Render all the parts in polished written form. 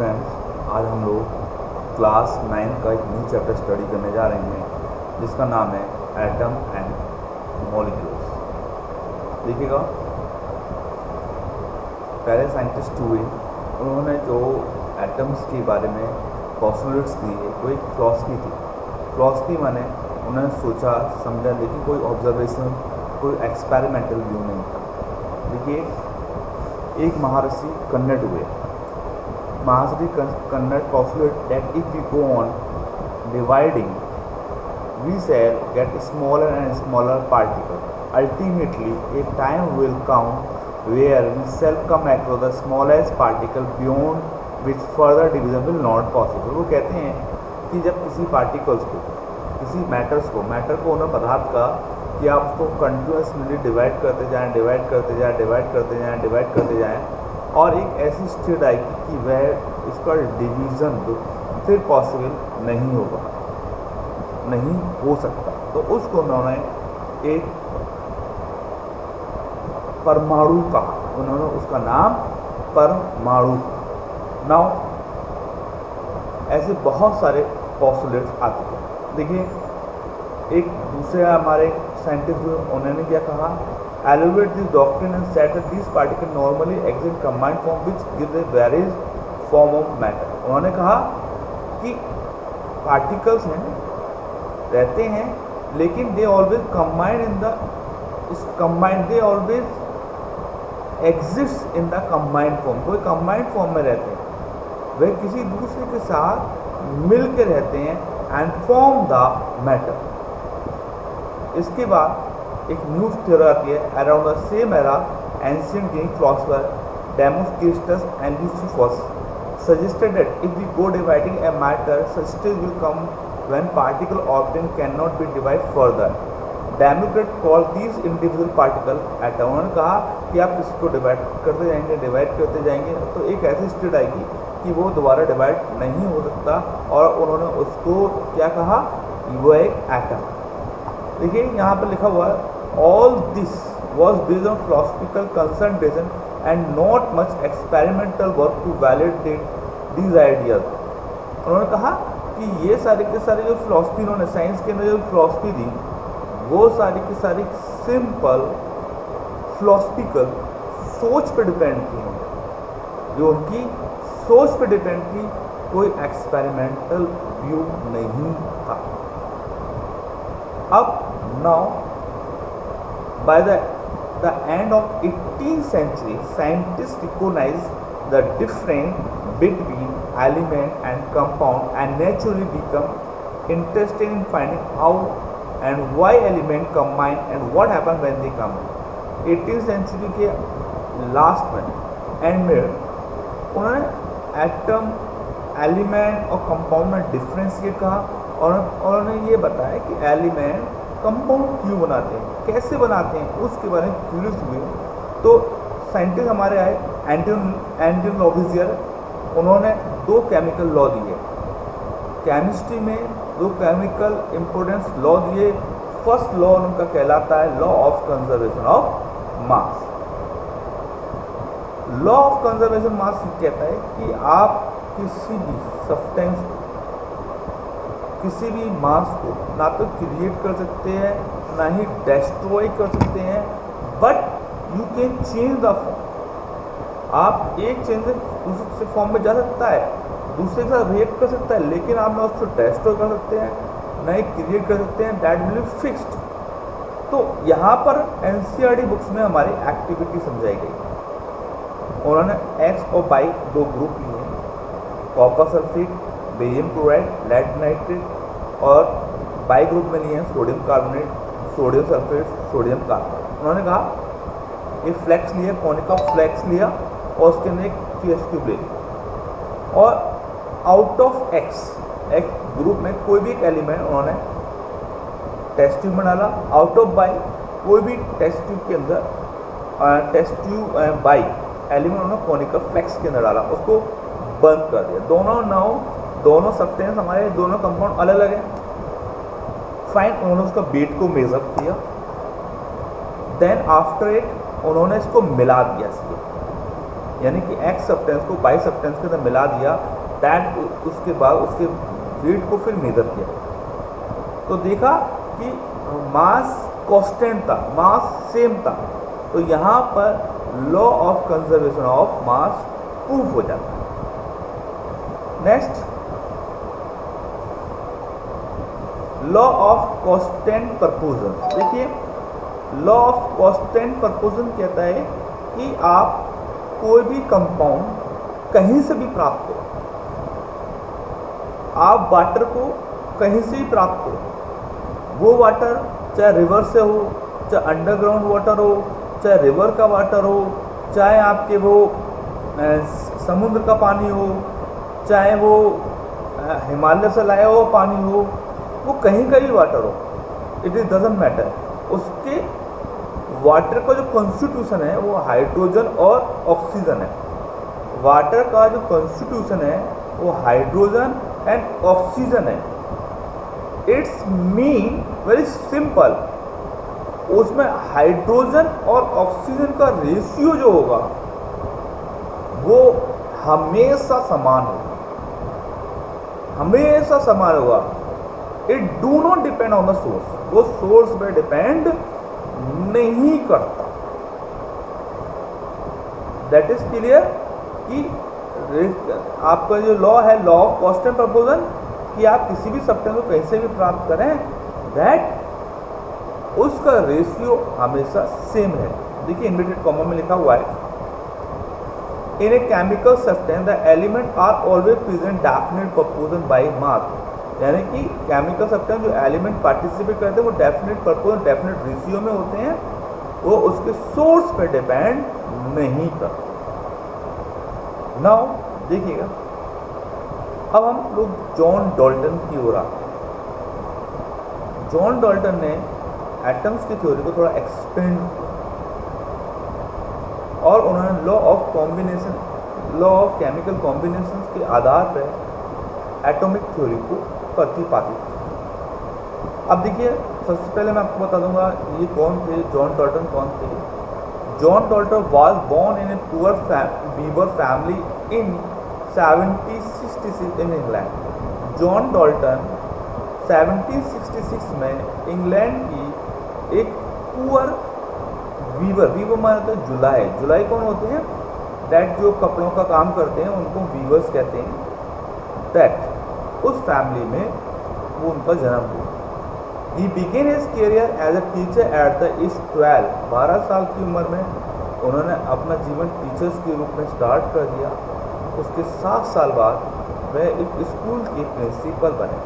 Friends, आज हम लोग क्लास 9 का एक न्यू चैप्टर स्टडी करने जा रहे हैं जिसका नाम है एटम एंड मॉलिक्यूल्स। देखिएगा, पहले साइंटिस्ट हुए, उन्होंने जो एटम्स के बारे में पॉस्टुलेट्स दिए वो एक फिलॉसफी थी। फिलॉसफी माने उन्होंने सोचा समझा, लेकिन कोई ऑब्जर्वेशन, कोई एक्सपेरिमेंटल व्यू नहीं था। देखिए, एक महर्षि कन्नड़ हुए। महर्षि Kannada postulate that if we go on dividing, we shall get smaller and smaller particles. Ultimately, a time will come where we shall come across the smallest particle beyond which further division will not possible. वो कहते हैं कि जब किसी particles को, किसी matter को उन्हें पदार्थ का कि आप उसको कंटिन्यूसली डिवाइड करते जाएं और एक ऐसी स्टेट आएगी कि वह इसका डिवीज़न फिर पॉसिबल नहीं हो सकता। तो उसको उन्होंने एक परमाणु कहा, उन्होंने उसका नाम परमाणु। नाउ ऐसे बहुत सारे पॉस्टुलेट्स आते हैं। देखिए, एक दूसरे हमारे साइंटिस्ट हुए, उन्होंने क्या कहा, elevate this doctrine and set that this particle normally exist combined form which gives A various form of matter. उन्होंने कहा कि पार्टिकल्स हैं, रहते हैं, लेकिन they always combined in the they always exist in the combined form. कोई combined form में रहते हैं, वे किसी दूसरे के साथ मिल के रहते हैं एंड फॉर्म द मैटर। इसके बाद एक न्यू थ्योरी आती है around the same era. Ancient Greek philosopher Democritus and Leucippus suggested that if we go dividing a matter, such stage will come when particle obtained cannot be divided further. Democritus called these individual particle atom. उन्होंने कहा कि आप इसको divide करते जाएंगे तो एक ऐसी स्टेट आएगी कि वो दोबारा डिवाइड नहीं हो सकता, और उन्होंने उसको क्या कहा, वो एक एटम। देखिए, यहाँ पर लिखा हुआ है all this was based on philosophical concentration and not much experimental work to validate these ideas. उन्होंने कहा कि ये सारे के सारे जो फिलोसफी, इन्होंने साइंस के अंदर जो फिलोसफी दी, वो सारी की सारी सिंपल फिलोसफिकल सोच पे डिपेंड थी। जो उनकी सोच पे डिपेंड थी, कोई एक्सपेरिमेंटल व्यू नहीं था। अब now by the end of 18th century, scientists recognized the difference between element and compound and naturally become interested in finding how and why element combine and what happen when they combine. 18th century के last में and में उन्होंने atom, element और compound में differentiate कहा, और उन्होंने ये बताया कि एलिमेंट कंपाउंड क्यों बनाते हैं, कैसे बनाते हैं, उसके बारे में क्यूरियस हुए। तो साइंटिस्ट हमारे आए एंटोन लॉवोइजियर। उन्होंने 2 केमिकल लॉ दिए, केमिस्ट्री में 2 केमिकल इम्पोर्टेंस लॉ दिए। फर्स्ट लॉ उनका कहलाता है law of conservation of mass. Law of conservation mass कहता है कि आप किसी भी सब्सटेंस, किसी भी मास को ना तो क्रिएट कर सकते हैं, ना ही डिस्ट्रॉय कर सकते हैं, but you can change the form. आप एक चेंज से दूसरे फॉर्म में जा सकता है, दूसरे के साथ रिएक्ट कर सकता है, लेकिन आप ना उसको डिस्ट्रॉय कर सकते हैं, ना ही क्रिएट कर सकते हैं। That will be fixed. तो यहाँ पर एनसीईआरटी बुक्स में हमारी एक्टिविटी समझाई गई। उन्होंने एक्स और वाई 2 ग्रुप लिए, copper sulphate, barium chloride, lead nitrate, और बाई ग्रुप में लिए हैं sodium carbonate, sodium sulphate, sodium carbonate. उन्होंने कहा ये फ्लैक्स लिया, कोनिका फ्लैक्स लिया, और उसके अंदर एक टेस्ट ट्यूब ले ली, और आउट ऑफ एक्स ग्रुप में कोई भी एक एलिमेंट उन्होंने टेस्ट ट्यूब में डाला। आउट ऑफ बाई कोई भी टेस्ट ट्यूब के अंदर टेस्ट ट्यूब बाई एलिमेंट उन्होंने कोनिका फ्लैक्स के अंदर डाला, उसको बंद कर दिया। दोनों सब्सटेंस हमारे, दोनों कंपाउंड अलग अलग हैं। फाइन, उन्होंने उसका वेट को मेजर किया। देन आफ्टर इट उन्होंने इसको मिला दिया। यानी कि x सब्सटेंस को y सब्सटेंस के अंदर मिला दिया, दैट उसके बाद उसके वेट को फिर मेजर किया तो देखा कि मास कांस्टेंट था, मास सेम था, तो यहाँ पर law of conservation of mass proof हो जाता है। Next, law of constant proportion. देखिए लॉ ऑफ कांस्टेंट प्रपोर्शन कहता है कि आप कोई भी कंपाउंड कहीं से भी प्राप्त करो, आप वाटर को कहीं से भी प्राप्त करो, वो वाटर चाहे रिवर से हो, चाहे अंडरग्राउंड वाटर हो, चाहे रिवर का वाटर हो, चाहे आपके वो समुद्र का पानी हो, चाहे वो हिमालय से लाया हुआ पानी हो, वो कहीं का भी वाटर हो, इट इज डजंट मैटर। उसके वाटर का जो कॉन्स्टिट्यूशन है वो हाइड्रोजन और ऑक्सीजन है। वाटर का जो कॉन्स्टिट्यूशन है वो हाइड्रोजन एंड ऑक्सीजन है। इट्स मीन वेरी सिंपल, उसमें हाइड्रोजन और ऑक्सीजन का रेशियो जो होगा वो हमेशा समान होगा, हमेशा समान होगा। It do not depend on the source, वो सोर्स पे डिपेंड नहीं करता। दैट इज क्लियर कि आपका जो लॉ है, लॉ ऑफ कांस्टेंट प्रपोर्शन, कि आप किसी भी सब्सटेंस को कहीं से भी प्राप्त करें, दैट उसका रेशियो हमेशा सेम है। देखिए इन्वर्टेड कॉमा में लिखा हुआ है, in a chemical substance the element are always present definite proportion by mass. यानी कि केमिकल सब्सटेंस जो एलिमेंट पार्टिसिपेट करते हैं वो डेफिनेट प्रपोर्शन, डेफिनेट रेशियो में होते हैं, वो उसके सोर्स पे डिपेंड नहीं करते। नाउ देखिएगा, अब हम लोग जॉन डाल्टन की ओर आते हैं। जॉन डाल्टन ने एटम्स की थ्योरी को थोड़ा एक्सपेंड किया और उन्होंने law of combination, law of chemical combination के आधार पर एटॉमिक थ्योरी को प्रतिपादित किया। अब देखिए सबसे पहले मैं आपको बता दूंगा ये कौन थे, जॉन डाल्टन कौन थे। John Dalton was born in a poor weaver family in 1766 in England. John Dalton 1766 में इंग्लैंड की एक पुअर वीवर, वीवर माने तो जुलाई, जुलाई कौन होते हैं, दैट जो कपड़ों का काम करते हैं उनको वीवर्स कहते हैं। दैट उस फैमिली में वो उनका जन्म हुआ। He began his career as a teacher at the age 12 साल की उम्र में उन्होंने अपना जीवन टीचर्स के रूप में स्टार्ट कर दिया। उसके 7 साल बाद वह एक स्कूल के प्रिंसिपल बने।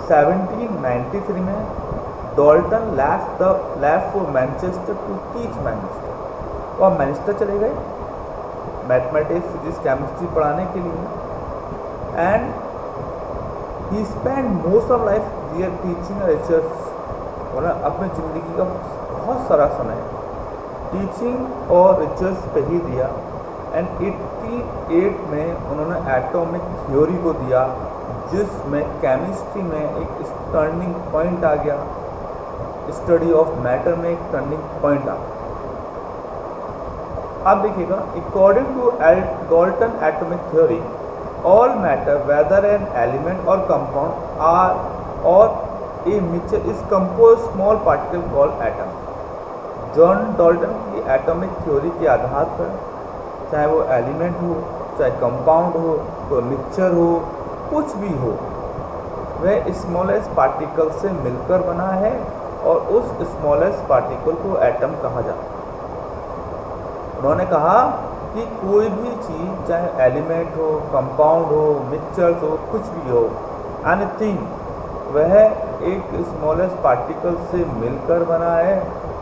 1793 में Dalton left for Manchester to teach Manchester, और मैनचेस्टर चले गए मैथमेटिक्स, फिजिक्स, केमिस्ट्री पढ़ाने के लिए। And he spend most of life there teaching and research. उन्होंने अपनी ज़िंदगी का बहुत सारा समय टीचिंग और रिसर्च पे ही दिया। एंड 88 में उन्होंने एटॉमिक थ्योरी को दिया, जिसमें केमिस्ट्री में एक टर्निंग पॉइंट आ गया, स्टडी ऑफ मैटर में एक टर्निंग पॉइंट आ गया। अब देखिएगा, according to Dalton atomic theory all matter whether an element और कंपाउंड आर और a mixture is compose small particle called atom. John Dalton की एटॉमिक थ्योरी के आधार पर चाहे वो एलिमेंट हो, चाहे कंपाउंड हो, कोई मिक्सचर हो, कुछ भी हो, वह स्मॉलेस्ट पार्टिकल से मिलकर बना है और उस स्मॉलेस्ट पार्टिकल को एटम कहा जाता है। उन्होंने कहा कि कोई भी चीज़ चाहे एलिमेंट हो, कंपाउंड हो, मिक्सचर हो, कुछ भी हो, एनीथिंग, वह एक स्मॉलेस्ट पार्टिकल से मिलकर बना है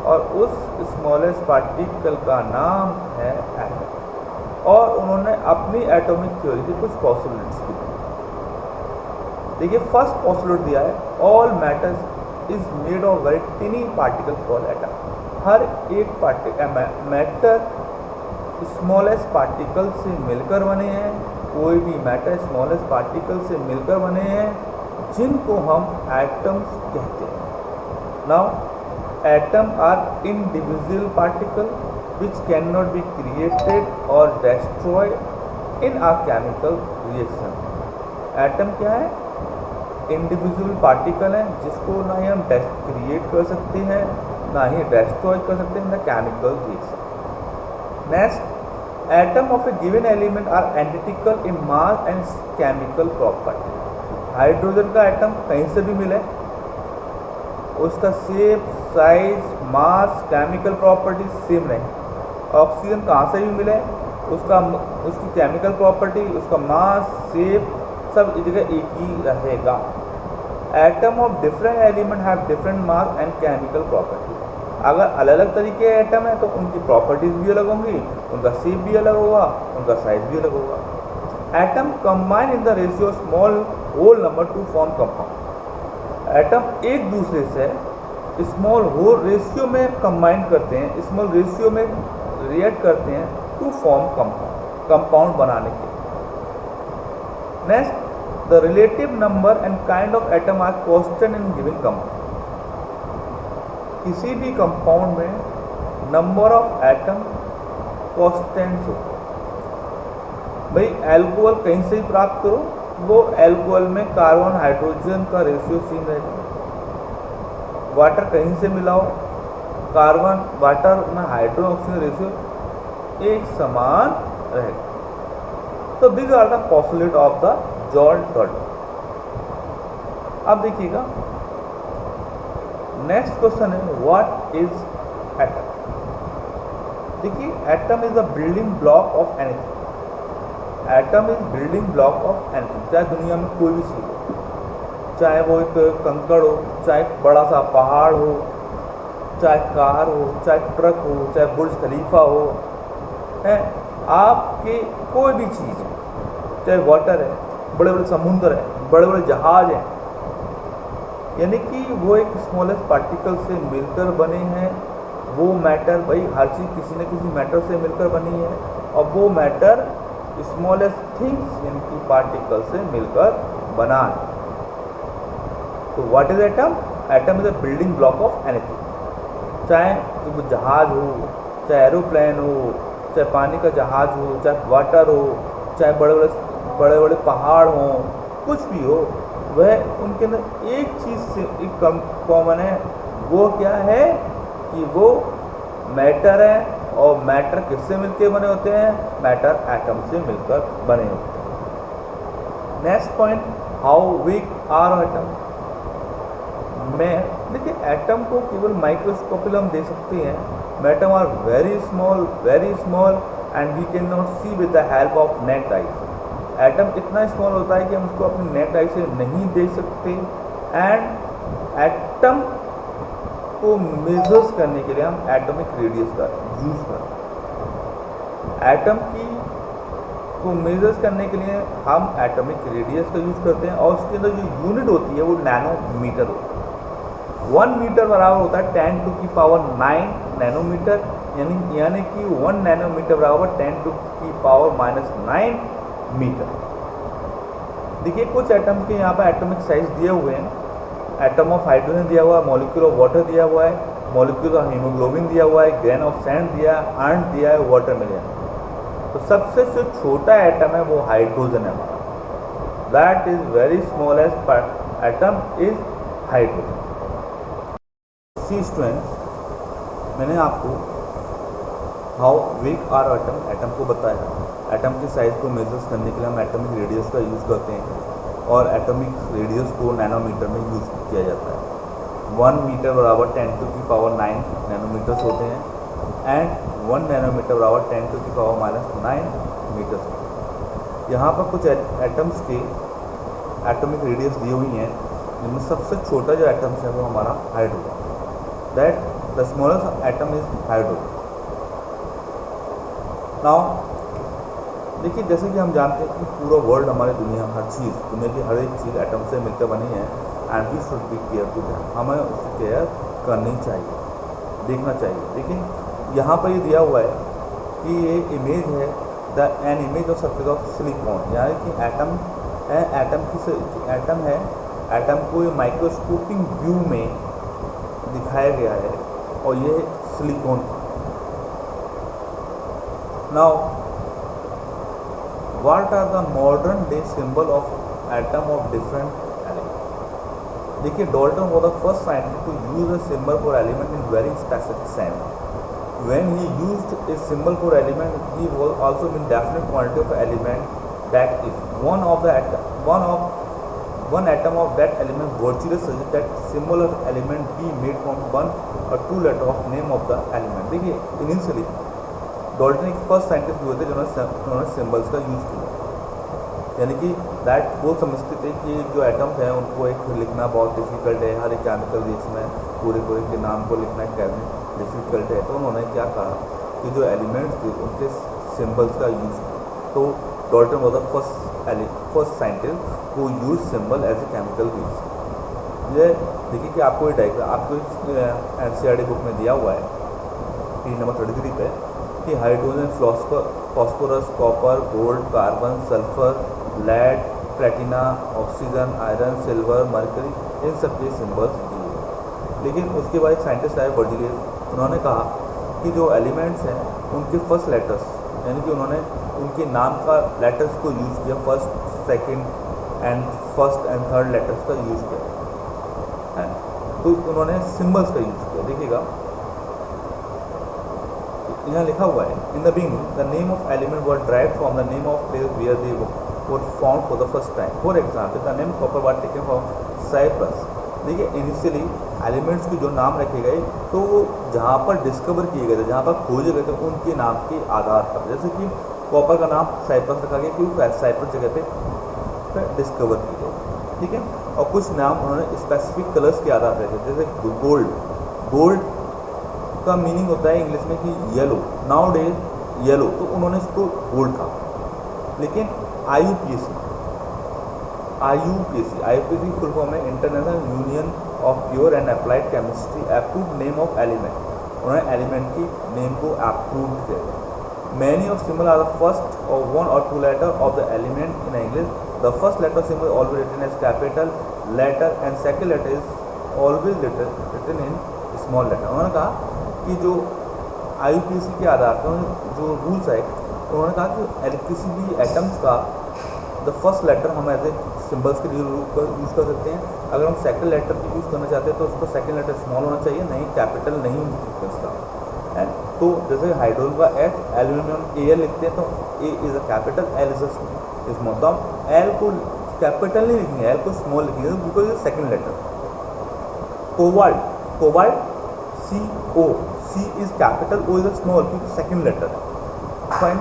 और उस स्मॉलेस्ट पार्टिकल का नाम है एटम। और उन्होंने अपनी एटॉमिक थ्योरी की कुछ पॉसिबिलिटीज भी दी। देखिए फर्स्ट पॉसिबिलिटी दिया है, all matters is made of very tiny particle called atom. हर एक मैटर स्मॉलेस्ट पार्टिकल से मिलकर बने हैं, कोई भी मैटर स्मॉलेस्ट पार्टिकल से मिलकर बने हैं, जिनको हम एटम्स कहते हैं। Now atom are individual particle which cannot be created or destroyed in a chemical reaction. Atom क्या है? इंडिविजुअल पार्टिकल है जिसको ना ही हम क्रिएट कर सकते हैं ना ही डिस्ट्रॉय कर सकते हैं in the chemical reaction. Next, atom of a given element are identical in mass and chemical property. Hydrogen का एटम कहीं से भी मिले, उसका shape, size, mass, chemical property same रहेगी. ऑक्सीजन कहाँ से भी मिले, उसकी केमिकल प्रॉपर्टी, उसका मास, शेप सब इस जगह एक ही रहेगा. Atom of different element have different mass and chemical property. अगर अलग अलग तरीके के एटम है तो उनकी प्रॉपर्टीज भी अलग होंगी, उनका शेप भी अलग होगा, उनका साइज भी अलग होगा. Atom combine in the ratio small whole number to form compound. Atom एक दूसरे से स्मॉल होल रेशियो में कंबाइन करते हैं, स्मॉल रेशियो में रिएक्ट करते हैं टू फॉर्म कंपाउंड बनाने के. Next, the relative number and kind of atom are constant in given compound. किसी भी कंपाउंड में नंबर ऑफ एटम कांस्टेंट हो. भाई एल्कोहल कहीं से ही प्राप्त करो, वो एल्कोहल में कार्बन हाइड्रोजन का रेशियो सेम रहेगा. वाटर कहीं से मिलाओ, कार्बन वाटर में हाइड्रोजन ऑक्सीजन रेशियो एक समान रहेगा. तो this are the postulate of the John Dalton. अब देखिएगा नेक्स्ट क्वेश्चन है व्हाट इज एटम. देखिए atom is the building block of anything. Atom is building block of anything. चाहे दुनिया में कोई भी चीज़ हो, चाहे वो एक कंकड़ हो, चाहे एक बड़ा सा पहाड़ हो, चाहे कार हो, चाहे ट्रक हो, चाहे बुर्ज खलीफा हो, है आपके कोई भी चीज़ है, चाहे वाटर है, बड़े बड़े समुद्र है, बड़े बड़े जहाज हैं, यानी कि वो एक स्मॉलेस्ट पार्टिकल से मिलकर बने हैं. वो मैटर, भाई हर चीज़ किसी न किसी मैटर से मिलकर बनी है और वो मैटर स्मॉलेस्ट थिंग्स यानी कि पार्टिकल से मिलकर बना है. तो what is atom? Atom is a building block of anything. चाहे वो जहाज हो, चाहे एरोप्लेन हो, चाहे पानी का जहाज हो, चाहे वाटर हो, चाहे बड़े बड़े पहाड़ हों, कुछ भी हो, वह उनके अंदर एक चीज़ से एक कॉमन है. वो क्या है कि वो मैटर है. और मैटर किससे मिलकर बने होते हैं? मैटर एटम से मिलकर बने होते हैं. Next point, how weak are atom. मैं देखिए एटम को केवल माइक्रोस्कोपिक हम दे सकते हैं. Atom are very small and we can not see with the help of naked eye. एटम इतना स्मॉल होता है कि हम उसको अपनी नेक्ड आई से नहीं देख सकते. एंड एटम को मेजर्स करने के लिए हम एटॉमिक रेडियस का यूज़ करते हैं. एटम को मेजर्स करने के लिए हम एटॉमिक रेडियस का यूज़ करते हैं और उसके अंदर जो यूनिट होती है वो नैनोमीटर होती है. 1 मीटर बराबर होता है 10⁹ नैनोमीटर, यानी कि 1 नैनोमीटर बराबर 10⁻⁹ मीटर. देखिए कुछ एटम के यहाँ पर एटॉमिक साइज दिए हुए हैं. एटम ऑफ हाइड्रोजन दिया हुआ है, मॉलिक्यूल ऑफ वाटर दिया हुआ है, मॉलिक्यूल ऑफ हीमोग्लोबिन दिया हुआ है, ग्रेन ऑफ सैंड दिया है, आयरन दिया है, वाटर में दिया है. तो सबसे जो छोटा एटम है वो हाइड्रोजन है हमारा. That is very smallest atom is hydrogen. See students, मैंने आपको हाउ वीक आर एटम को बताया. एटम के साइज को मेजर्स करने के लिए हम एटॉमिक रेडियस का यूज़ करते हैं और एटॉमिक रेडियस को नैनोमीटर में यूज़ किया जाता है. 1 मीटर बराबर 10⁹ नैनोमीटर्स होते हैं एंड 1 नैनोमीटर बराबर 10⁻⁹ मीटर्स. यहाँ पर कुछ एटम्स के एटॉमिक रेडियस दी हुई हैं जिनमें सबसे छोटा जो एटम्स है वो हमारा hydrogen. That the smallest atom is hydrogen. Now देखिए जैसे कि हम जानते हैं कि पूरा वर्ल्ड, हमारी दुनिया, दुनिया की हर एक चीज़ एटम से मिलकर बनी है and we should be careful. हमें उसकी केयर करनी चाहिए, देखना चाहिए. देखिए यहाँ पर ये दिया हुआ है कि ये इमेज है an image of surface of silicon, यानी कि एटम है. एटम को ये माइक्रोस्कोपिक व्यू में दिखाया गया है और ये silicon. Now what are the modern day symbol of atom of different element. देखिए Dalton was the first scientist to use a symbol for element in very specific sense. When he used a symbol for element, he was also mean definite quantity of element, that is one atom of that element virtually suggests that symbol of element be made from one or two letter of name of the element। देखिए initially Dalton एक first scientist हुए थे जिन्होंने symbols का use किया, यानी कि that वो समझते थे कि जो एटम्स हैं उनको एक लिखना बहुत डिफिकल्ट है, हर एक केमिकल रिएक्शन में पूरे के नाम को लिखना डिफिकल्ट है। तो उन्होंने क्या कहा कि जो एलिमेंट्स थे उनके सिंबल्स का यूज़ किया। तो Dalton was the first scientist who use symbol as a chemical base. ये देखिए कि आपको ये डायग्राम आपको एनसीईआरटी बुक में दिया हुआ है पेज नंबर 33 पे कि hydrogen, phosphorus, copper, gold, carbon, sulphur, lead, platina, oxygen, iron, silver, mercury, इन सब के सिंबल्स दिए। लेकिन उसके बाद एक साइंटिस्ट आए वर्जिलियस, उन्होंने कहा कि जो एलिमेंट्स हैं उनके फर्स्ट लेटर्स, यानी कि उन्होंने उनके नाम का लेटर्स को यूज़ किया, फर्स्ट एंड थर्ड लेटर्स का यूज़ किया है। तो उन्होंने सिंबल्स का यूज़ किया। देखिएगा यहाँ लिखा हुआ है in the beginning the name of element were derived from the name of place where they were found for the first time. For example the name copper were taken from Cyprus. देखिए initially elements के जो नाम रखे गए तो वो जहाँ पर डिस्कवर किए गए थे, जहाँ पर खोजे गए थे, उनके नाम के आधार पर, जैसे कि कॉपर का नाम साइप्रस रखा गया क्योंकि साइप्रस जगह पे डिस्कवर की गई, ठीक है। और कुछ नाम उन्होंने स्पेसिफिक कलर्स के आधार पर रखे, जैसे गोल्ड का मीनिंग होता है इंग्लिश में कि येलो, नाउ डेज येलो, तो उन्होंने इसको गोल्ड कहा। लेकिन IUPAC फुल फॉर्म है international union of pure and applied chemistry approve name of element. उन्होंने एलिमेंट की नेम को अप्रूव किया। Many of symbol are the first और वन और two letter of the element in English. The first letter symbol always written as capital letter and second letter is always written in small letter. उन्होंने कहा कि जो IUPAC के आधार पर जो रूल्स है, उन्होंने कहा कि किसी भी एटम्स का द फर्स्ट लेटर हम ऐसे सिंबल्स के लिए यूज़ कर सकते हैं। अगर हम सेकंड लेटर की यूज़ करना चाहते हैं तो उसका सेकंड लेटर स्मॉल होना चाहिए, नहीं कैपिटल नहीं उसका। एंड तो जैसे हाइड्रोजन का H, एल्यूमिनियम Al लिखते हैं तो A is a capital, L is a small. तो हम L को कैपिटल नहीं लिखेंगे, L को स्मॉल लिखेंगे बिकॉज ये second letter. Cobalt CO, C is capital, O is a small क्योंकि सेकेंड लेटर है। फाइन।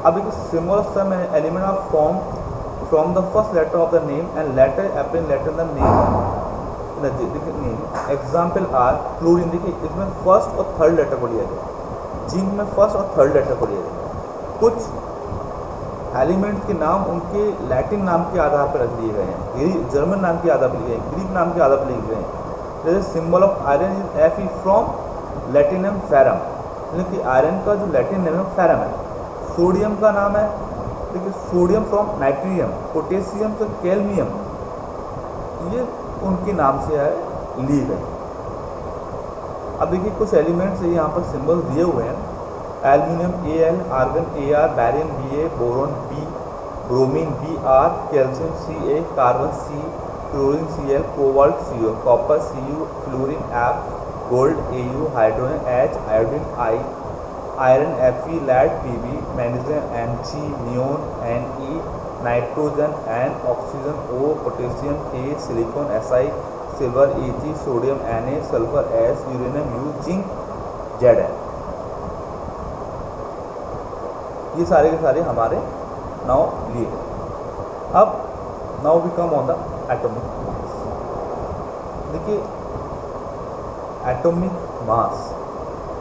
अब एक symbol of some element of form from the first letter of the name and letter appearing letter the name. Example are chlorine, देखिए इसमें first और third letter को लिया गया, जिंक में फर्स्ट और थर्ड लेटर को लिया गया। कुछ एलिमेंट के नाम उनके लैटिन नाम के आधार पर रख दिए गए हैं, जर्मन नाम के आधार पर लिए गए हैं, ग्रीक नाम के आधार पर लिए गए हैं। जैसे symbol of iron is Fe from Latinum ferrum, यानी कि आयरन का जो लैटिन नेम है फेरम है। सोडियम का नाम है, देखिए सोडियम फ्रॉम नाइट्रियम, पोटेशियम से कैल्मियम, ये उनके नाम से है लिए गए। अब देखिए कुछ एलिमेंट्स यहाँ पर सिंबल दिए हुए हैं, aluminium Al, argon Ar, barium Ba, boron B, bromine Br, calcium Ca, carbon C, chlorine Cl, cobalt CO, copper Cu, fluorine F, gold Au, hydrogen H, iodine I, iron Fe, lead Pb, magnesium Mg, neon Ne, nitrogen N, oxygen O, potassium K, silicon Si, silver Ag, sodium Na, sulphur S, uranium U, zinc Zn। ये सारे के सारे हमारे now लिए गए। अब now we come on the atomic mass. देखिए atomic मास,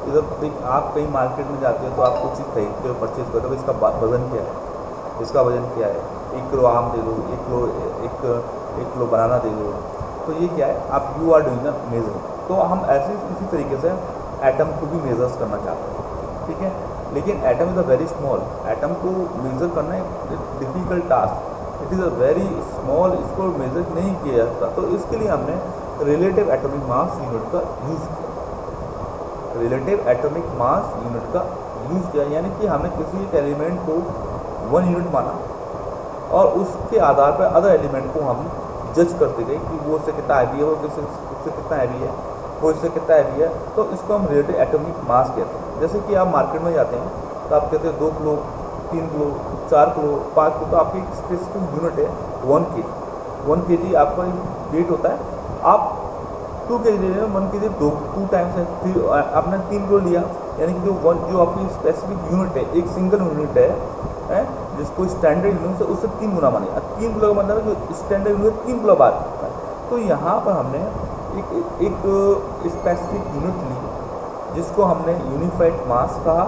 इधर आप कहीं मार्केट में जाते हो तो आप कुछ चीज़ खरीदते हो, परचेज करते हो, इसका वजन क्या है, इसका वजन क्या है, 1 किलो आम दे दो, 1 किलो बनाना दे दो, तो ये क्या है, आप you are doing the major. तो हम ऐसे इसी तरीके से एटम को भी मेजर्स करना चाहते हैं, ठीक है। लेकिन atom is a very small, atom को मेजर करना एक difficult task, it is a very small, इसको मेजर नहीं किया जा सकता। तो इसके लिए हमने रिलेटिव एटॉमिक मास यूनिट का यूज़ किया, रिलेटिव एटॉमिक मास यूनिट का यूज़ किया, यानी कि हमने किसी एक एलिमेंट को 1 यूनिट माना और उसके आधार पर अदर एलिमेंट को हम जज करते गए कि वो उससे कितना हैवी है, वो उससे कितना हैवी है, वो इससे कितना हैवी है। तो इसको हम रिलेटिव एटॉमिक मास कहते हैं। जैसे कि आप मार्केट में जाते हैं तो आप कहते हैं 2 किलो, 3 किलो, 4 किलो, 5 किलो, तो आपकी एक स्पेसिफिक यूनिट है 1 kg। 1 kg आपका वेट होता है। आप 2 kg ले रहे हैं, 1 kg 2 टाइम्स है, फिर आपने 3 किलो लिया, यानी कि जो आपकी स्पेसिफिक यूनिट है, एक सिंगल यूनिट है जिसको स्टैंडर्ड यूनिट से उससे 3 गुना माने। 3 किलो का मतलब है जो स्टैंडर्ड यूनिट 3 किलो बात करता है। तो यहाँ पर हमने एक स्पेसिफिक यूनिट ली जिसको हमने यूनिफाइड मास कहा।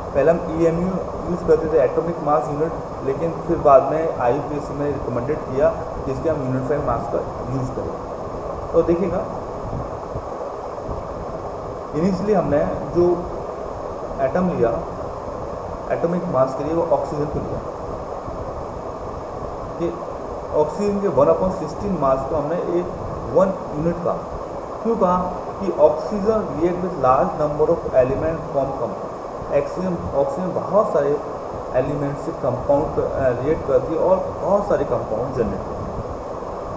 पहले हम EMU यूज़ करते थे, एटॉमिक मास यूनिट, लेकिन फिर बाद में IUPAC में रिकमेंडेड किया कि इसके हम यूनिफाइड मास का यूज़ करें। तो देखिएगा, इनिशियली हमने जो एटम लिया एटॉमिक मास के लिए, वो ऑक्सीजन को लिया। कि ऑक्सीजन के 1/16 मास को हमने एक 1 यूनिट का क्यों कहा कि oxygen react with large number of element form compound. Oxygen बहुत सारे एलिमेंट से कंपाउंड रिएक्ट करती है और बहुत सारे कंपाउंड जनरेट करती है।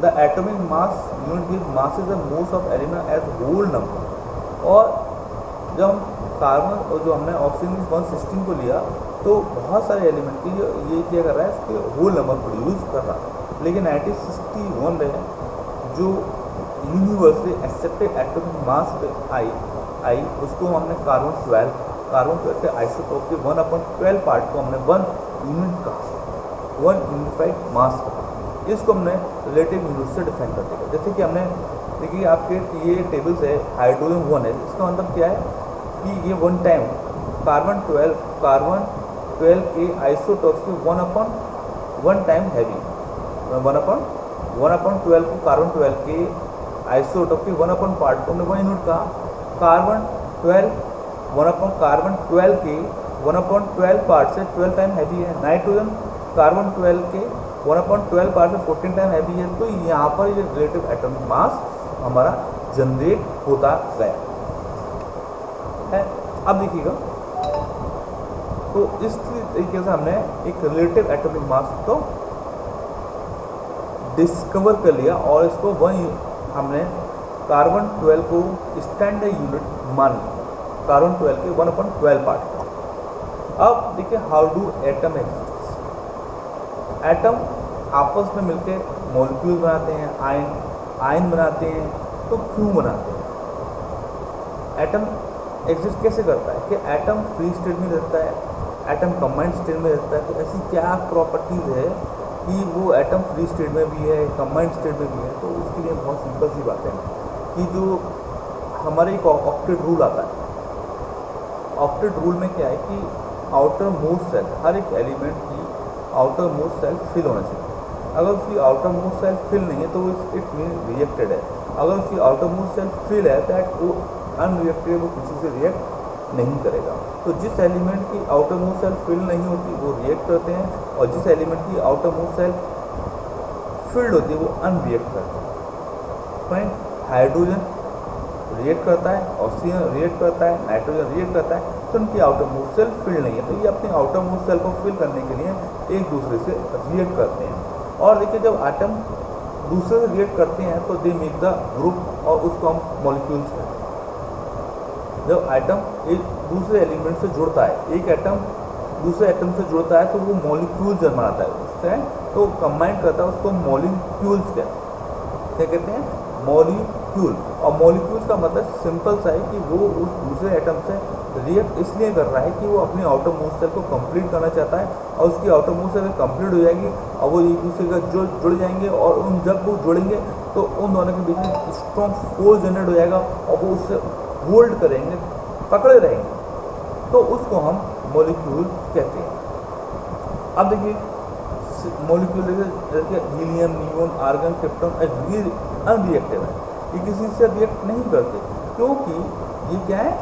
The atomic mass unit give masses the most of element as whole number. और जब हम कार्बन और जो हमने ऑक्सीजन 116 को लिया तो बहुत सारे एलिमेंट की ये क्या कर रहा है, इसके होल नंबर प्रोड्यूस कर रहा है। लेकिन 1961 में जो यूनिवर्सली एक्सेप्टेड एटॉमिक मास आई उसको हमने कार्बन के आइसोटोप के 1/12 पार्ट को हमने 1 यूनिट का 1 यूनिफाइड मास कहा। इसको हमने रिलेटिव यूनिट से डिफाइन कर दिया। जैसे कि हमने देखिए आपके ये टेबल्स है, हाइड्रोजन 1 है, इसका मतलब क्या है कि ये 1 टाइम कार्बन 12 के आइसोटॉप्स के 1/1 टाइम हैवी, 1/12 को कार्बन 12 के आइसोटॉप के 1 पार्ट को हमने 1 यूनिट कहा। कार्बन 12 के 1/12 पार्ट से 12 टाइम हैवी है। नाइट्रोजन कार्बन 12 के 1/12 पार्ट से 14 टाइम हैवी है। तो यहाँ पर ये रिलेटिव एटॉमिक मास हमारा जनरेट होता गया है। अब देखिएगा, तो इस तरीके से हमने एक रिलेटिव एटॉमिक मास को डिस्कवर कर लिया और इसको हमने कार्बन 12 को स्टैंडर्ड यूनिट मान लिया, कार्बन 12 के 1/12 पार्ट। अब देखिए, how do atom exist. Atom आपस में मिलकर मॉलिक्यूल बनाते हैं, आयन बनाते हैं। तो क्यों बनाते हैं? एटम एग्जिस्ट कैसे करता है कि एटम फ्री स्टेट में रहता है, एटम कंबाइंड स्टेट में रहता है। तो ऐसी क्या प्रॉपर्टीज़ है कि वो एटम फ्री स्टेट में भी है, कंबाइंड स्टेट में भी है? तो उसके लिए बहुत सिंपल सी बात है कि जो हमारे एक ऑक्टेट रूल आता है। ऑक्टेट रूल में क्या है कि आउटर मोस्ट सेल, हर एक एलिमेंट की आउटर मोस्ट सेल फिल होना चाहिए। अगर उसकी आउटर मोस्ट सेल फिल नहीं है तो इट मीन रिएक्टेड है। अगर उसकी आउटर मोस्ट सेल फिल है दैट वो अनरिएक्टेड, वो किसी से रिएक्ट नहीं करेगा। तो जिस एलिमेंट की आउटर मोस्ट सेल फिल नहीं होती वो रिएक्ट करते हैं, और जिस एलिमेंट की आउटर मोस्ट सेल फिल्ड होती है वो अनरिएक्ट करते हैं। फ्रेंड, हाइड्रोजन रिएक्ट करता है, ऑक्सीजन रिएक्ट करता है, नाइट्रोजन रिएक्ट करता है, तो उनकी आउटर मोस्ट सेल फिल नहीं है। तो ये अपनी आउटर मोस्ट सेल को फिल करने के लिए एक दूसरे से रिएक्ट करते हैं। और देखिए, जब एटम दूसरे से रिएक्ट करते हैं तो दे मेक द ग्रुप, और उसको हम मॉलिक्यूल्स कहते हैं। जब एटम एक दूसरे एलिमेंट से जुड़ता है, एक एटम दूसरे एटम से जुड़ता है तो वो मॉलिक्यूल बनाता है उससे, तो कंबाइन करता है, उसको मॉलिक्यूल्स कहते हैं। क्या कहते हैं? मॉलिक्यूल। और मॉलिक्यूल्स का मतलब सिंपल सा है कि वो उस दूसरे एटम से रिएक्ट इसलिए कर रहा है कि वो अपनी आउटर मोस्ट सेल को कंप्लीट करना चाहता है, और उसकी आउटर मोस्ट सेल कंप्लीट हो जाएगी और वो एक दूसरे का जुड़ जाएंगे, और जब वो जुड़ेंगे तो उन दोनों के बीच में स्ट्रॉन्ग फोर्स जनरेट हो जाएगा और वो उससे होल्ड करेंगे, पकड़े रहेंगे। तो उसको हम मॉलिक्यूल कहते हैं। अब देखिए, मॉलिक्यूल जैसे helium, neon, argon, krypton unreactive है, ये किसी से रिएक्ट नहीं करते क्योंकि ये क्या है,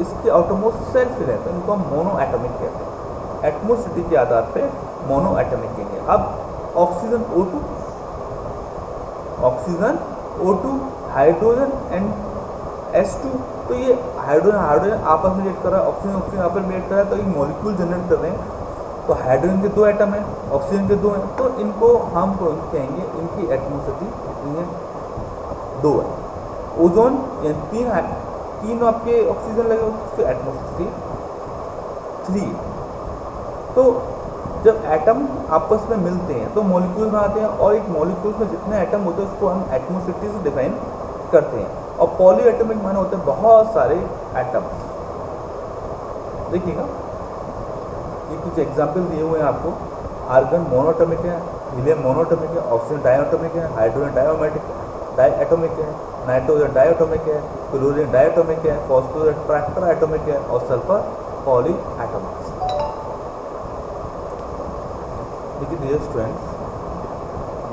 इसके आउटरमोस्ट सेल फिल है, तो इनको हम मोनो एटॉमिक कहते हैं। एटमोसिटी के आधार पे मोनो एटॉमिक कहेंगे। अब oxygen O2, hydrogen and H2 तो ये हाइड्रोजन हाइड्रोजन आपस में रिएक्ट कर रहा है, ऑक्सीजन ऑक्सीजन आपस में रिएक्ट कर रहा है, तो एक मॉलिक्यूल जनरेट कर रहे हैं। तो हाइड्रोजन के 2 एटम हैं, ऑक्सीजन के 2 हैं, तो इनको हम कहेंगे इनकी एटमॉस्फेयर कितनी है, 2 है। ओजोन तीन आपके ऑक्सीजन लगे उसके एटमॉस्फेयर 3। तो जब एटम आपस में मिलते हैं तो मॉलिक्यूल बनाते हैं, और एक मॉलिक्यूल में जितने एटम होते हैं उसको हम एटमॉस्फेयर से डिफाइन करते हैं। और पॉली एटमिक माने होते हैं बहुत सारे एटम्स। देखिएगा ये कुछ एग्जाम्पल दिए हुए हैं आपको। आर्गन मोनोएटॉमिक है, हीलियम मोनोएटॉमिक है, ऑक्सीजन डायएटॉमिक है, हाइड्रोजन डायएटॉमिक है, नाइट्रोजन डायएटॉमिक है, क्लोरीन डायएटॉमिक है, फॉस्फोरस टेट्राएटॉमिक है, और सल्फर पॉली एटॉमिक। देखिए dear students,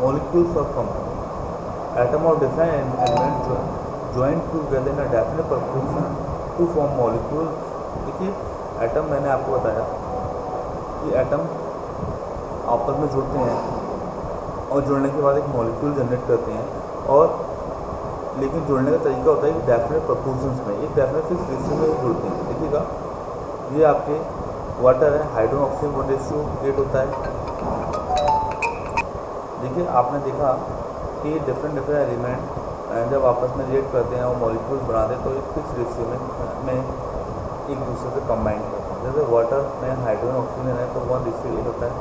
molecules of compound atom of different element joined together in a definite proportion to form molecules। देखिए एटम मैंने आपको बताया कि एटम आपस में जुड़ते हैं और जुड़ने के बाद एक मॉलिक्यूल जनरेट करते हैं, और लेकिन जुड़ने का तरीका होता है कि डेफिनेट प्रोपोर्शंस में, एक डेफिनेट फिक्स रेशियो में जुड़ते हैं। देखिएगा ये आपके वाटर है, हाइड्रोजन ऑक्सीजन रेशियो क्रिएट होता है। देखिए आपने देखा कि डिफरेंट एलिमेंट जब आपस में रिएक्ट करते हैं और मॉलिक्यूल बनाते हैं तो एक फिक्स रेशियो में एक दूसरे से कंबाइन करते हैं। जैसे वाटर में हाइड्रोजन ऑक्सीजन है तो 1:8 होता है,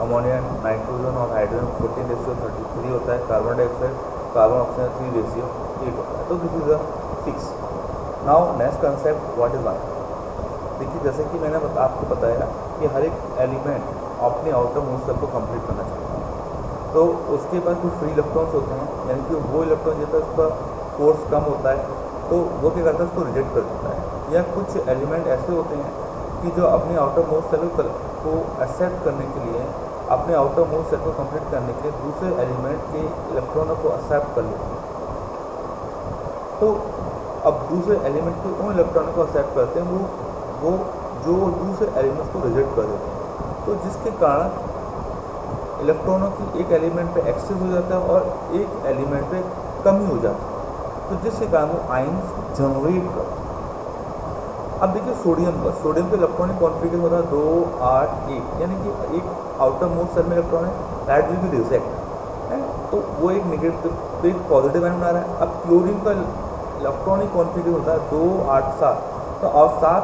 अमोनिया नाइट्रोजन और हाइड्रोजन 14:33 होता है, कार्बन डाइऑक्साइड कार्बन ऑक्सीजन 3:8 होता है। तो this is a fix. Now next concept what is water. देखिए जैसे कि मैंने आपको बताया कि हर एक एलिमेंट अपने आउटर मोस्ट सेल को कंप्लीट करना चाहिए, तो उसके पास कुछ फ्री इलेक्ट्रॉन्स होते हैं, यानी कि वो इलेक्ट्रॉन जैसा उसका फोर्स कम होता है तो वो क्या करता है उसको रिजेक्ट कर देता है। या कुछ एलिमेंट ऐसे होते हैं कि जो अपने आउटर मोस्ट सेल को एक्सेप्ट करने के लिए, अपने आउटर मोस्ट सेल को कंप्लीट करने के लिए दूसरे एलिमेंट के इलेक्ट्रॉनों को एक्सेप्ट कर लेते हैं। तो अब दूसरे एलिमेंट के उन इलेक्ट्रॉनों को एक्सेप्ट करते हैं वो जो दूसरे एलिमेंट्स को रिजेक्ट कर देते हैं, तो जिसके कारण इलेक्ट्रॉनों की एक एलिमेंट पे एक्सेस हो जाता है और एक एलिमेंट पे कमी हो जाती है, तो जिसके कारण वो आयंस जनरेट करता है। अब देखिए सोडियम का इलेक्ट्रॉनिक कॉन्फिगरेशन होता है 2 8 1, यानी कि एक आउटर मोस्ट सेल में इलेक्ट्रॉन है दैट विल बी रिजेक्ट है, तो वो एक नेगेटिव एक पॉजिटिव आयन बना रहा है। अब क्लोरीन का इलेक्ट्रॉनिक कॉन्फिगरेशन होता है 2 8 7, तो और 7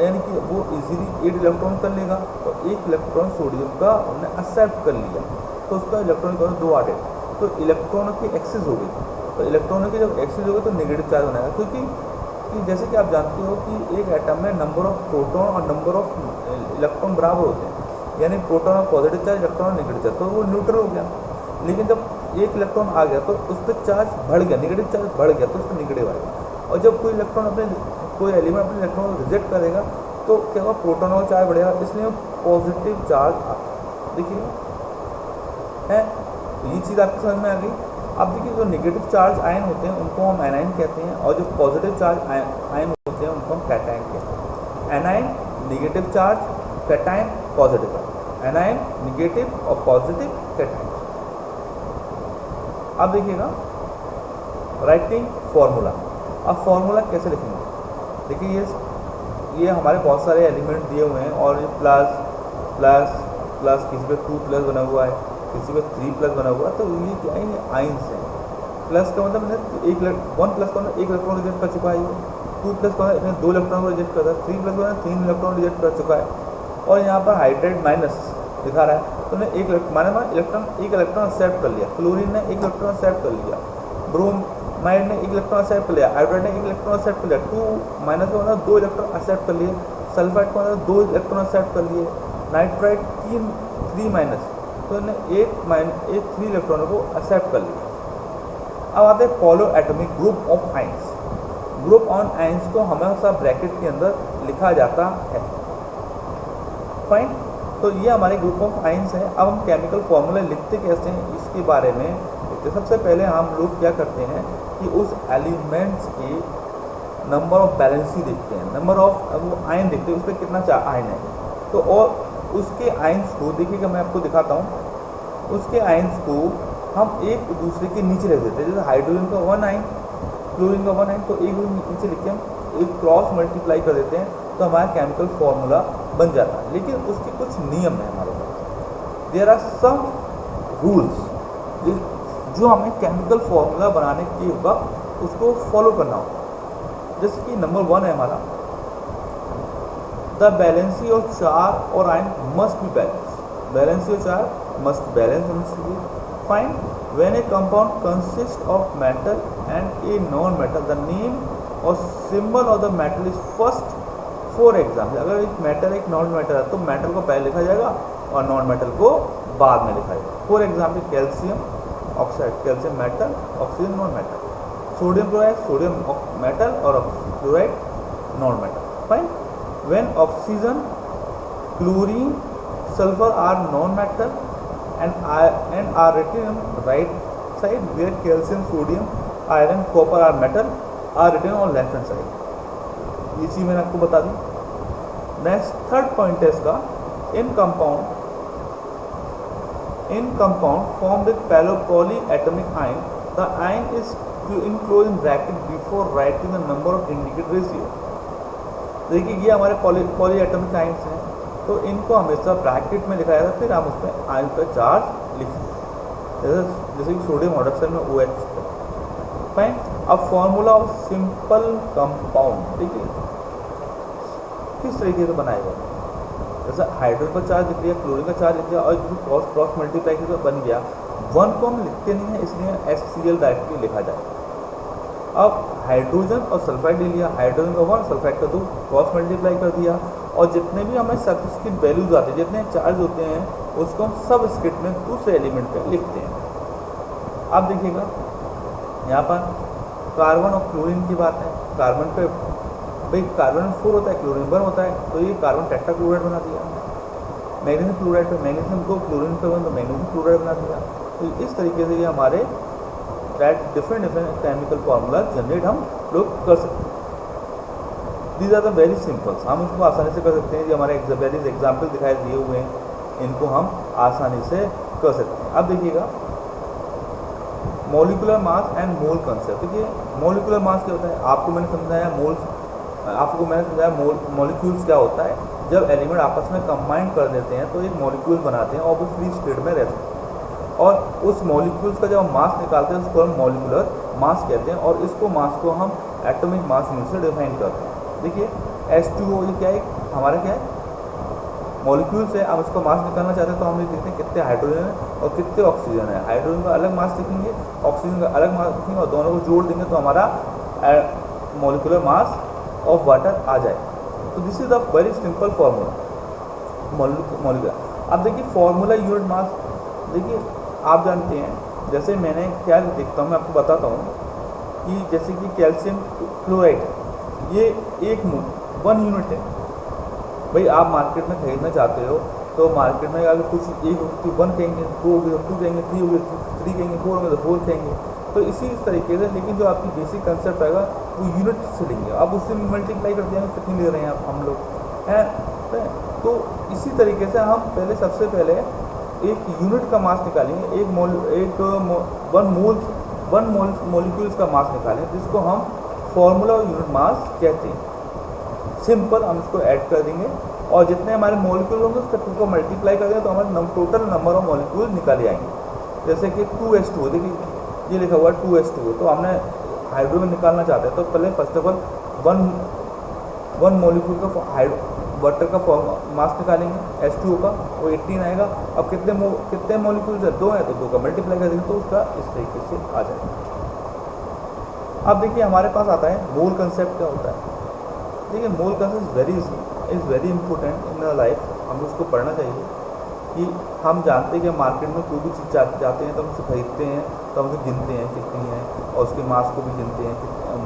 यानी कि वो इजीली 8 इलेक्ट्रॉन कर लेगा, तो एक इलेक्ट्रॉन सोडियम का उन्होंने एक्सेप्ट कर लिया, तो उसका इलेक्ट्रॉन का 2 8 है, तो इलेक्ट्रॉनों की एक्सेस हो गई। तो इलेक्ट्रॉनों की जब एक्सेस हो गई तो नेगेटिव चार्ज बनाएगा, क्योंकि कि जैसे कि आप जानते हो कि एक एटम में नंबर ऑफ प्रोटॉन और नंबर ऑफ इलेक्ट्रॉन बराबर होते हैं, यानी प्रोटॉन और positive charge, electron negative charge, तो वो न्यूट्रल हो गया। लेकिन जब एक इलेक्ट्रॉन आ गया तो उस पर चार्ज बढ़ गया, नेगेटिव चार्ज बढ़ गया, तो उस पर नेगेटिव आएगा। और जब कोई एलिमेंट अपने इलेक्ट्रॉन को रिजेक्ट करेगा तो क्या होगा, प्रोटॉन का चार्ज बढ़ेगा, इसलिए पॉजिटिव चार्ज आता है। देखिए है तो ये चीज़ आपकी समझ में आ गई। अब देखिए जो नेगेटिव चार्ज आयन होते हैं उनको हम एनाइन कहते हैं, और जो पॉजिटिव चार्ज आयन होते हैं उनको हम कैटायन कहते हैं। A9 negative charge, cation positive charge, A9 negative और पॉजिटिव कैटायन। अब देखिएगा राइटिंग फॉर्मूला। अब फॉर्मूला कैसे लिखेंगे, देखिए ये हमारे बहुत सारे एलिमेंट दिए हुए हैं, और ये प्लस प्लस प्लस किसी पे 2 प्लस बना हुआ है, किसी पे 3 प्लस बना हुआ है, तो ये क्या है, ये आइंस है। प्लस का मतलब मैंने 1 प्लस का मतलब 1 इलेक्ट्रॉन रिजेक्ट कर चुका है, 2 प्लस का मतलब 2 इलेक्ट्रॉन को रिजेक्ट करता है, 3 प्लस का 3 इलेक्ट्रॉन रिजेक्ट कर चुका है, और यहाँ पर हाइड्रेट माइनस दिखा रहा है, तो मैंने एक इलेक्ट्रॉन एक्सेप्ट कर लिया, क्लोरीन ने 1 इलेक्ट्रॉन एक्सेप्ट कर लिया, ब्रोमाइड ने 1 इलेक्ट्रॉन एक्सेप्ट कर लिया, आयोडाइड ने 1 इलेक्ट्रॉन एक्सेप्ट कर लिया, 2 माइनस का मतलब 2 इलेक्ट्रॉन एक्सेप्ट कर लिए, सल्फाइड का मतलब 2 इलेक्ट्रॉन एक्सेप्ट कर लिए, नाइट्राइड 3 माइनस, तो इन्होंने 1 3 इलेक्ट्रॉनों को एक्सेप्ट कर लिया। अब आते हैं Paulo atomic group of ions. Group on ions को हमेशा ब्रैकेट के अंदर लिखा जाता है, फाइन। तो ये हमारे ग्रुप ऑफ आइंस है। अब हम केमिकल फॉर्मूला लिखते कैसे हैं इसके बारे में लिखते। सबसे पहले हम लोग क्या करते हैं कि उस एलिमेंट्स के नंबर ऑफ बैलेंस ही देखते हैं, नंबर ऑफ वो आयन देखते हैं, उस पर कितना आयन है, तो और उसके आयंस को देखिएगा, मैं आपको दिखाता हूँ। उसके आयंस को हम एक दूसरे के नीचे रख देते हैं, जैसे हाइड्रोजन का 1 आयन, क्लोरीन का 1 आयन, तो एक नीचे लिख के हम एक क्रॉस मल्टीप्लाई कर देते हैं तो हमारा केमिकल फॉर्मूला बन जाता है। लेकिन उसके कुछ नियम हैं हमारे पास, देयर आर सम रूल्स जो हमें केमिकल फॉर्मूला बनाने के वक्त उसको फॉलो करना होगा। जैसे कि नंबर 1 है हमारा, द बैलेंसी ऑफ चार और ion must be balance. Valency of चार must balance fine when a compound consist of metal and a non metal the name और symbol of the metal is first. For example, अगर एक metal एक non metal है तो metal को पहले लिखा जाएगा और नॉन मेटल को बाद में लिखा जाएगा। For example calcium oxide, calcium metal, oxygen non metal. Sodium chloride, sodium metal और chloride non metal. Fine when oxygen, chlorine, sulphur are non metal and are written on right side, where calcium, sodium, iron, copper are metal are written on left hand side। ये चीज़ मैंने आपको बता दी। Next third point है इसका, in compound form with polyatomic ion the ion is enclosed in bracket before writing the number of indicated ratio। देखिए ये हमारे polyatomic ions हैं, तो इनको हमेशा ब्रैकेट में लिखा जाता है, फिर हम उसमें आयन का चार्ज लिखते हैं, जैसे कि सोडियम हाइड्रोक्साइड में OH। फाइन, अब फॉर्मूला ऑफ सिंपल कंपाउंड देखिए किस तरीके से बनाएगा। जैसे हाइड्रोजन का चार्ज लिख लिया, क्लोरीन का चार्ज लिख लिया और जो क्रॉस मल्टीप्लाई किया बन गया। 1 को हम लिखते नहीं है, इसलिए HCl डायरेक्टली लिखा जाएगा। अब हाइड्रोजन और सल्फाइड ले लिया, हाइड्रोजन का 1 सल्फाइड का 2 क्रॉस मल्टीप्लाई कर दिया, और जितने भी हमें सबस्क्रिप्ट वैल्यूज आते हैं, जितने चार्ज होते हैं, उसको हम सबस्क्रिप्ट में दूसरे एलिमेंट पे लिखते हैं। अब देखिएगा यहाँ पर कार्बन और क्लोरीन की बात है। कार्बन पे भाई कार्बन 4 होता है, क्लोरीन 1 होता है, तो ये कार्बन टेट्राक्लोराइड बना दिया। मैग्नीशियम क्लोराइड पे मैग्नीशियम 2, क्लोरीन पे 1 तो मैग्नीशियम क्लोराइड बना दिया। तो इस तरीके से ये हमारे डिफरेंट केमिकल फार्मूला जनरेट हम लोग कर सकते हैं। These are the very simples, हम इसको आसानी से कर सकते हैं। जो हमारे वेरीज एग्जाम्पल दिखाई दिए हुए हैं, इनको हम आसानी से कर सकते हैं। अब देखिएगा molecular mass and mole concept. देखिए मॉलिक्यूलर मास क्या होता है, आपको मैंने समझाया मॉलिक्यूल्स क्या होता है। जब एलिमेंट आपस में कंबाइन कर देते हैं तो एक मॉलिक्यूल बनाते हैं और वो फ्री स्टेट में रहते हैं, और उस मॉलिक्यूल्स का जब हम मास निकालते हैं उसको हम मॉलिक्यूलर मास कहते हैं, और इसको मास को हम एटॉमिक मास यूनिट से डिफाइन करते हैं। देखिए H2O ये क्या है, हमारा क्या है मॉलिक्यूल्स है। अब इसको मास निकालना चाहते हैं तो हम ये देखते हैं कितने हाइड्रोजन है और कितने ऑक्सीजन है। हाइड्रोजन का अलग मास लिखेंगे, ऑक्सीजन का अलग मास लिखेंगे, और दोनों को जोड़ देंगे तो हमारा मॉलिक्यूलर मास ऑफ वाटर आ जाए। तो this is the very simple formula molecular. अब देखिए फार्मूला यूनिट मास, देखिए आप जानते हैं, जैसे मैंने क्या देखता हूँ मैं आपको बताता हूँ कि जैसे कि कैल्शियम क्लोराइड ये 1 यूनिट है। भाई आप मार्केट में खरीदना चाहते हो तो मार्केट में अगर कुछ एक होगी 1 कहेंगे, 2 होगी तो 2 कहेंगे, 3 होगी तो 3 कहेंगे, 4 होंगे तो 4 कहेंगे। तो इसी तरीके से, लेकिन जो आपकी बेसिक कंसेप्ट आएगा वो यूनिट से लेंगे, आप उससे मल्टीप्लाई कर दिया कितनी ले रहे हैं हम लोग हैं। तो इसी तरीके से हम सबसे पहले एक यूनिट का मास निकालेंगे, वन मॉलिक्यूल्स का मास निकालें, जिसको हम फॉर्मूला यूनिट मास कहते हैं। सिंपल, हम इसको ऐड कर देंगे और जितने हमारे मॉलिक्यूल होंगे उसका 2 को मल्टीप्लाई कर देंगे तो हमारे टोटल नंबर ऑफ मॉलिक्यूल निकाले आएंगे। जैसे कि 2H2O, देखिए ये लिखा हुआ है 2H2O, तो हमने हाइड्रोजन निकालना चाहते हैं तो पहले first of all one molecule का वाटर का मास निकालेंगे H2O का, वो 18 आएगा। अब कितने मॉलिक्यूल्स है, 2 है तो 2 का मल्टीप्लाई कर देंगे तो उसका इस तरीके से आ जाएगा। अब देखिए हमारे पास आता है मोल कंसेप्ट क्या होता है। देखिए मोल concept is very important in the life, हमें उसको पढ़ना चाहिए। कि हम जानते हैं कि मार्केट में कोई भी चीज़ जाते हैं तो हम उसे खरीदते हैं, तो हम उसे गिनते हैं कितनी है, और उसके मास को भी गिनते हैं,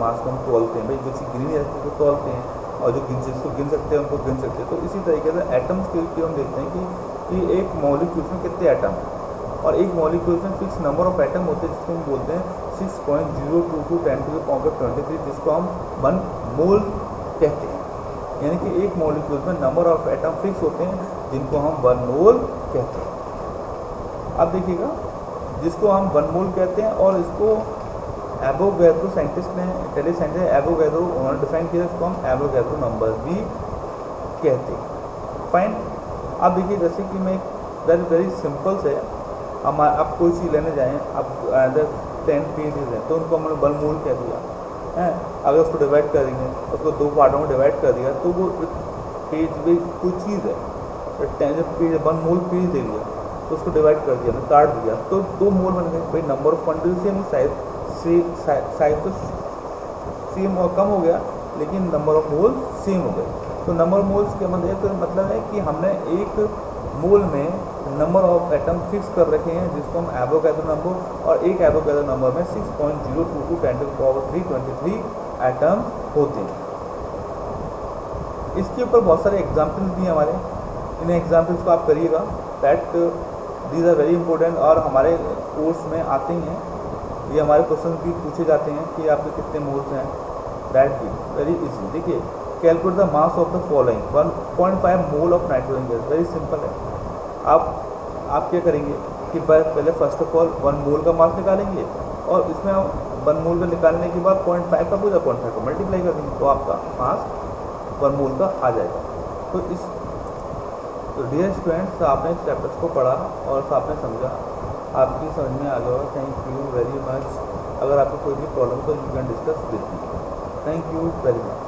मास को हम तोलते हैं। भाई जो चीज़ गिनी रहती है उसको तोलते हैं, और जो जिसको गिन सकते हैं उनको गिन सकते हैं। तो इसी तरीके से एटम्स के हम देखते हैं कि एक मॉलिक्यूल में कितने एटम हैं, और एक मॉलिक्यूल में फिक्स नंबर ऑफ एटम होते हैं जिसको हम बोलते हैं 6.022 × 10⁻⁴, जिसको हम 1 मोल कहते हैं। यानी कि एक मॉलिक्यूल में नंबर ऑफ एटम फिक्स होते हैं जिनको हम 1 मोल कहते हैं। अब देखिएगा जिसको हम 1 मोल कहते हैं, और इसको एवोगैड्रो साइंटिस्ट ने, इटालियन साइंटिस्ट एवोगैड्रो, उन्होंने डिफाइन किया इसको हम एवोगैड्रो नंबर भी कहते हैं। फाइन। अब देखिए जैसे कि मैं वेरी वेरी सिंपल से आप कोई चीज़ लेने जाएँ, आप 10 पीसेज हैं तो उनको हमने वर्गमूल कह दिया है। अगर उसको डिवाइड कर देंगे, उसको 2 पार्टों में डिवाइड कर दिया तो वो पेज में कोई चीज़ है, 10 जब पेज वर्गमूल पेज दे दिया तो उसको डिवाइड कर दिया, काट दिया तो 2 मोल बन गए। भाई number of quantity same, size तो सेम और कम हो गया, लेकिन नंबर ऑफ मोल सेम हो गए। तो नंबर ऑफ मोल्स के मतलब है कि हमने एक मोल में नंबर ऑफ एटम फिक्स कर रखे हैं जिसको हम एवोगैड्रो नंबर, और एक एवोगैड्रो नंबर में 6.022 × 10⁻³ एटम होते हैं। इसके ऊपर बहुत सारे एग्जाम्पल्स भी हैं हमारे, इन एग्जाम्पल्स को आप करिएगा, that these are very important और हमारे कोर्स में आते ही हैं। ये हमारे क्वेश्चन भी पूछे जाते हैं कि आपके कितने मोल्स हैं, दैट भी वेरी इजी। देखिए, calculate the mass of the following 1.5 mole of nitrogen gas, very simple है। आप क्या करेंगे कि पहले फर्स्ट ऑफ ऑल 1 मोल का मास निकालेंगे और इसमें 1 मोल का निकालने के बाद 0.5 का पूरा 0.5 को मल्टीप्लाई कर देंगे तो आपका मास 1 मोल का आ जाएगा। तो डियर स्टूडेंट्स, आपने इस चैप्टर्स को पढ़ा और आपने समझा, आपकी समझ में आ गया। Thank you very much. अगर आपको कोई भी प्रॉब्लम तो you can discuss with me. Thank you very much.